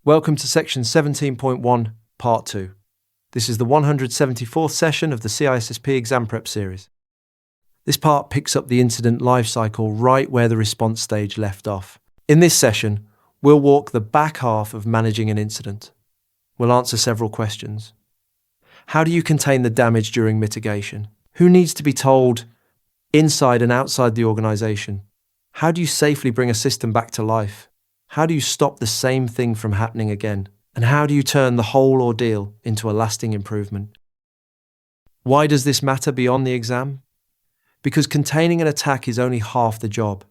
Welcome to section 17.1, part 2. This is the 174th session of the CISSP exam prep series. This part picks up the incident lifecycle right where the response stage left off. In this session, we'll walk the back half of managing an incident. We'll answer several questions. How do you contain the damage during mitigation? Who needs to be told inside and outside the organization? How do you safely bring a system back to life? How do you stop the same thing from happening again? And how do you turn the whole ordeal into a lasting improvement? Why does this matter beyond the exam? Because containing an attack is only half the job.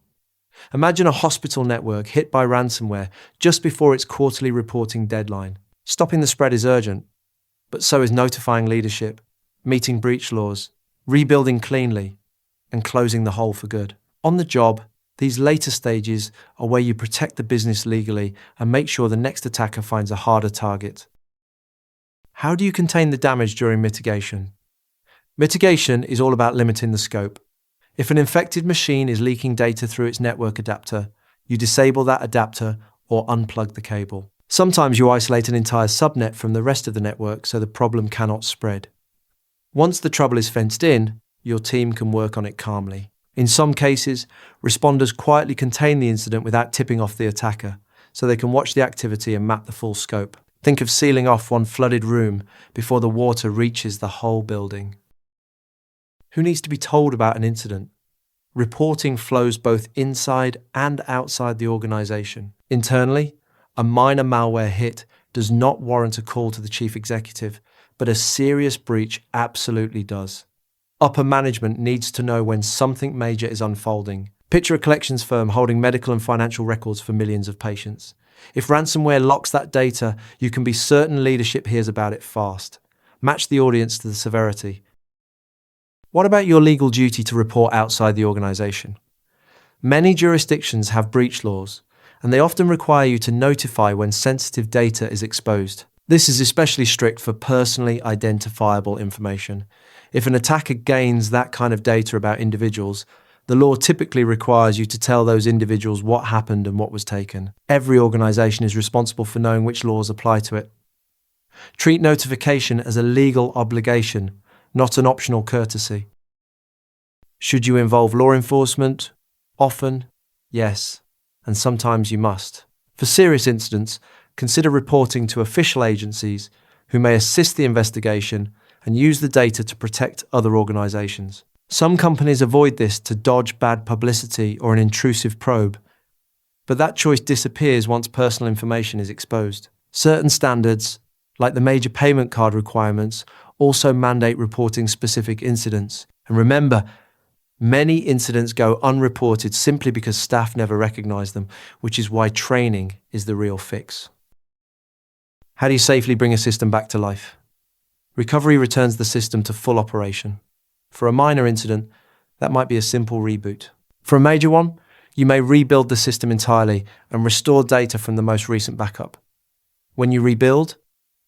Imagine a hospital network hit by ransomware just before its quarterly reporting deadline. Stopping the spread is urgent, but so is notifying leadership, meeting breach laws, rebuilding cleanly, and closing the hole for good. On the job, these later stages are where you protect the business legally and make sure the next attacker finds a harder target. How do you contain the damage during mitigation? Mitigation is all about limiting the scope. If an infected machine is leaking data through its network adapter, you disable that adapter or unplug the cable. Sometimes you isolate an entire subnet from the rest of the network so the problem cannot spread. Once the trouble is fenced in, your team can work on it calmly. In some cases, responders quietly contain the incident without tipping off the attacker, so they can watch the activity and map the full scope. Think of sealing off one flooded room before the water reaches the whole building. Who needs to be told about an incident? Reporting flows both inside and outside the organization. Internally, a minor malware hit does not warrant a call to the chief executive, but a serious breach absolutely does. Upper management needs to know when something major is unfolding. Picture a collections firm holding medical and financial records for millions of patients. If ransomware locks that data, you can be certain leadership hears about it fast. Match the audience to the severity. What about your legal duty to report outside the organization? Many jurisdictions have breach laws, and they often require you to notify when sensitive data is exposed. This is especially strict for personally identifiable information. If an attacker gains that kind of data about individuals, the law typically requires you to tell those individuals what happened and what was taken. Every organization is responsible for knowing which laws apply to it. Treat notification as a legal obligation, not an optional courtesy. Should you involve law enforcement? Often, yes, and sometimes you must. For serious incidents, consider reporting to official agencies who may assist the investigation and use the data to protect other organizations. Some companies avoid this to dodge bad publicity or an intrusive probe, but that choice disappears once personal information is exposed. Certain standards, like the major payment card requirements, also mandate reporting specific incidents. And remember, many incidents go unreported simply because staff never recognize them, which is why training is the real fix. How do you safely bring a system back to life? Recovery returns the system to full operation. For a minor incident, that might be a simple reboot. For a major one, you may rebuild the system entirely and restore data from the most recent backup. When you rebuild,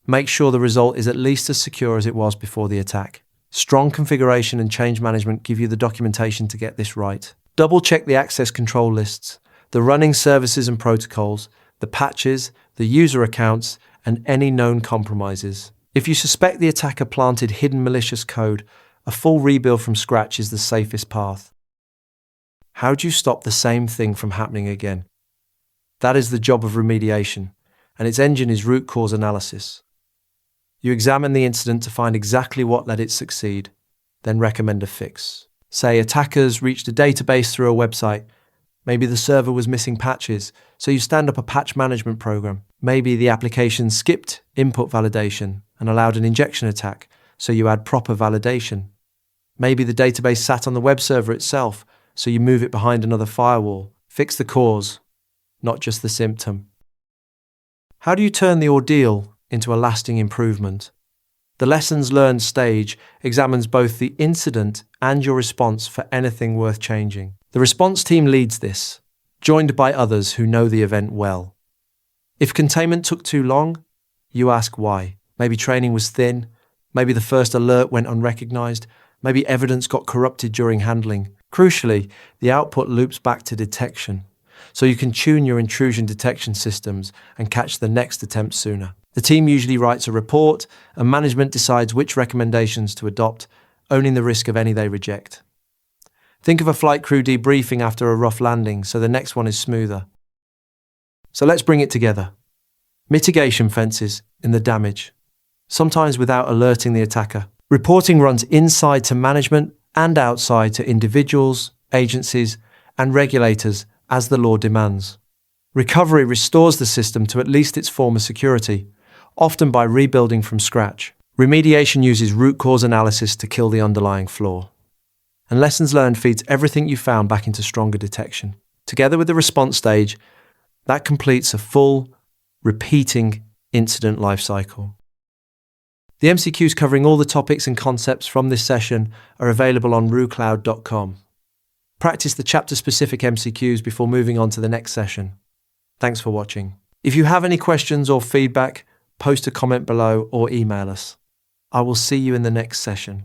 make sure the result is at least as secure as it was before the attack. Strong configuration and change management give you the documentation to get this right. Double-check the access control lists, the running services and protocols, the patches, the user accounts, and any known compromises. If you suspect the attacker planted hidden malicious code, a full rebuild from scratch is the safest path. How do you stop the same thing from happening again? That is the job of remediation, and its engine is root cause analysis. You examine the incident to find exactly what let it succeed, then recommend a fix. Say attackers reached a database through a website. Maybe the server was missing patches, so you stand up a patch management program. Maybe the application skipped input validation and allowed an injection attack, so you add proper validation. Maybe the database sat on the web server itself, so you move it behind another firewall. Fix the cause, not just the symptom. How do you turn the ordeal into a lasting improvement? The lessons learned stage examines both the incident and your response for anything worth changing. The response team leads this, joined by others who know the event well. If containment took too long, you ask why. Maybe training was thin, maybe the first alert went unrecognized, maybe evidence got corrupted during handling. Crucially, the output loops back to detection. so you can tune your intrusion detection systems and catch the next attempt sooner. The team usually writes a report, and management decides which recommendations to adopt, owning the risk of any they reject. Think of a flight crew debriefing after a rough landing, so the next one is smoother. So let's bring it together. Mitigation fences in the damage, sometimes without alerting the attacker. Reporting runs inside to management and outside to individuals, agencies, and regulators as the law demands. Recovery restores the system to at least its former security, often by rebuilding from scratch. Remediation uses root cause analysis to kill the underlying flaw. And lessons learned feeds everything you found back into stronger detection. Together with the response stage, that completes a full, repeating incident lifecycle. The MCQs covering all the topics and concepts from this session are available on rucloud.com. Practice the chapter-specific MCQs before moving on to the next session. Thanks for watching. If you have any questions or feedback, post a comment below or email us. I will see you in the next session.